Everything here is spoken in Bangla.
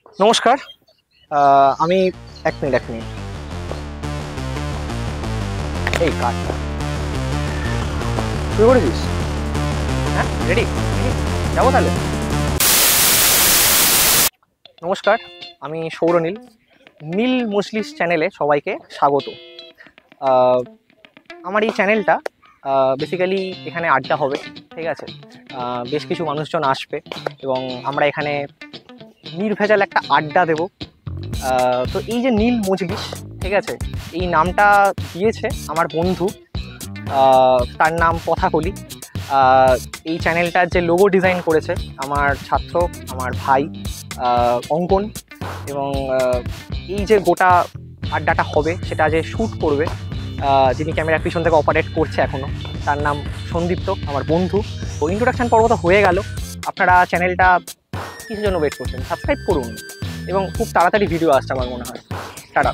নমস্কার। আমি এক মিনিট এই কাজটা শুরু করে দিস। হ্যাঁ, রেডি যাবো তাহলে। নমস্কার, আমি সৌরনীল। নীল মজলিস চ্যানেলে সবাইকে স্বাগত। আহ, আমার এই চ্যানেলটা বেসিক্যালি এখানে আড্ডা হবে, ঠিক আছে। বেশ কিছু মানুষজন আসবে এবং আমরা এখানে নির্ভেজাল একটা আড্ডা দেব। তো এই যে নীল মজলিস, ঠিক আছে, এই নামটা দিয়েছে আমার বন্ধু, তার নাম কথাকলি। এই চ্যানেলটার যে লোগো ডিজাইন করেছে আমার ছাত্র, আমার ভাই অঙ্কন। এবং এই যে গোটা আড্ডাটা হবে সেটা যে শ্যুট করবে, যিনি ক্যামেরার পিছন থেকে অপারেট করছে এখনও, তার নাম সন্দীপ্ত, আমার বন্ধু। তো ইন্ট্রোডাকশান পর্ব তো হয়ে গেল। আপনারা চ্যানেলটা কিসের জন্য ওয়েট করছেন? সাবস্ক্রাইব করুন এবং খুব তাড়াতাড়ি ভিডিও আসছে আমার মনে হয়। টাটা।